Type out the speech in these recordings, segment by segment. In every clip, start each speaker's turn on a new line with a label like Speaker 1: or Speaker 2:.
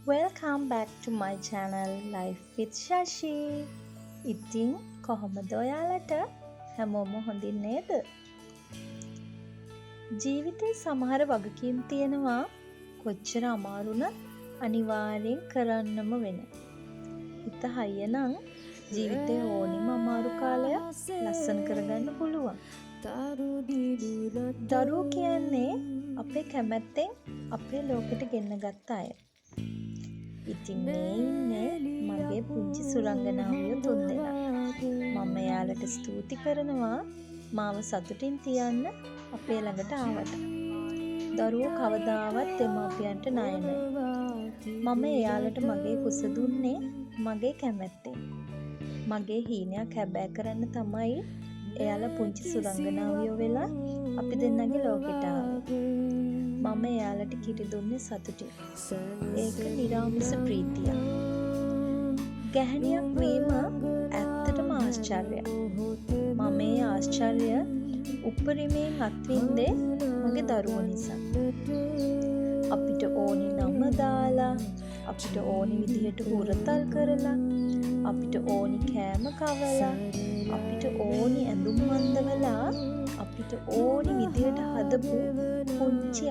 Speaker 1: Welcome back to my channel Life with Shashi. ඉතින් කොහොමද ඔයාලට? හැමෝම හොඳින් නේද? ජීවිතේ සමහර වගකීම් තියෙනවා. කොච්චර අමාරුණත් අනිවාර්යෙන් කරන්නම වෙන. හිත හයියනම් ජීවිතේ ඕනිම අමාරු කාලයක් ලස්සන කරගන්න පුළුවන්. දරුවෝ කියන්නේ අපේ කැමැත්තෙන් අපේ ලෝකෙට ගෙන්නගත්ත අය. ඉතින් මේ ඉන්නේ මගේ පුංචි සුරංගනාවියෝ තුන්දෙනා. මම එයාලට ස්තුති කරනවා මාව සතුටින් තියන්න අපේ ළඟට ආවට. දරුවෝ කවදාවත් දෙමාපියන්ට ණය නැහැ. මම එයාලට මගේ කුස දුන්නේ මගේ කැමැත්තෙන්. මගේ හීනයක් හැබෑ කරන්න තමයි එයාලා පුංචි සුරංගනාවියෝ වෙලා අපි දෙන්නගේ ලෝකෙට ආවේ. මම එයාලට කිරි දුන්නේ සතුටින්. ඒක නිරාමිස ප්‍රීතියක්. ගැහණියක් වීම ඇත්තටම ආශ්චර්යයක්. මම මේ ආශ්චර්ය උපරිමයෙන් අත්විඳේ මගේ දරුවෝ නිසා. අපිට ඕනි නම දාලා, අපිට ඕනි විදිහට හුරතල් කරලා, අපිට ඕනි කෑම කවලා, අපිට ඕනි ඇඳුම් අඳවලා, අපිට ඕනි විදිහට හදපු පුංචි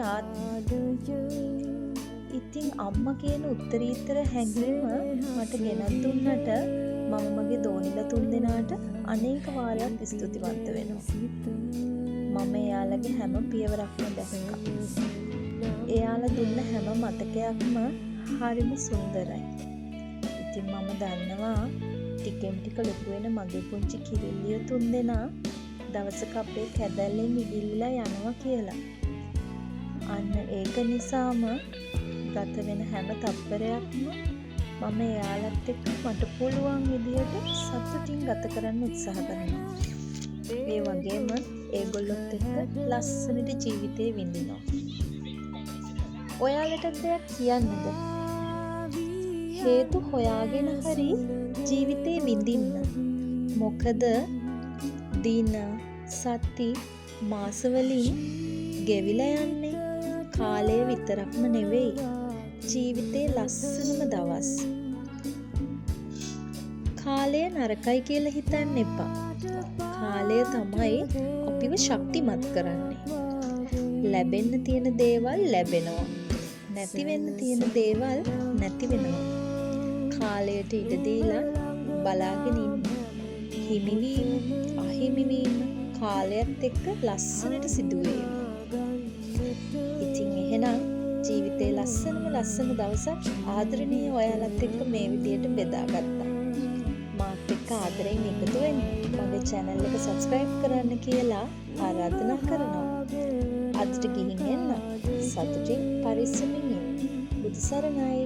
Speaker 1: ඉතින් අම්මා කියන උත්තරීතර හැඟීම මට ගෙනත් දුන්නට මම මගේ දෝනිලා තුන්දෙනාට අනේක වාරයක් ස්තුතිවන්ත වෙනවා. මම එයාලගේ හැම පියවරක්ම දැක්කා. එයාලා දුන්න හැම මතකයක්ම හරිම සුන්දරයි. ඉතින් මම දන්නවා ටිකෙන් ටික ලොකු වෙන මගේ පුංචි කිරිල්ලිය තුන්දෙනා දවසක අපේ කැදැල්ලෙන් ඉගිල්ලිලා යනවා කියලා. අන්න ඒක නිසාම ගත වෙන හැම තත්පරයක්ම මම එයාලත් එක්ක මට පුළුවන් විදියට සතුටින් ගත කරන්න උත්සාහ කරනවා. ඒ වගේම ඒගොල්ලොත් එක්ක ලස්සනට ජීවිතේ විඳිනවා. ඔයාලට දෙයක් කියන්නද? හේතු හොයාගෙන හරි ජීවිතේ විඳින්න. මොකද දින, සති, මාසවලින් ගෙවිලා යන්නේ කාලය විතරක්ම නෙවෙයි. ජීවිතේ ලස්සනම දවස්. කාලය නරකයි කියලා හිතන්න එපා. කාලය තමයි අපිව ශක්තිමත් කරන්නේ. ලැබෙන්න තියෙන දේවල් ලැබෙනවා. නැති වෙන්න තියෙන දේවල් නැති වෙනවා. කාලයට ඉඩ දීලා බලාගෙන ඉන්න. හිමිවීම, අහිමිවීම කාලයත් එක්ක ලස්සනට සිදුවේ. ඉතින් එහෙනම් ජීවිතේ ලස්සන දවසක් ආදරණීය ඔයාලත් එක්ක මේ විදියට බෙදාගත්තා. මාත් එක්ක ආදරෙන් එකතු වෙන්න. මගේ channel එක subscribe කරන්න කියලා ආරාධනා කරනවා. අදට ගිහින් එන්න. සතුටින් පරිස්සමින් ඉන්න. බුදු සරණයි.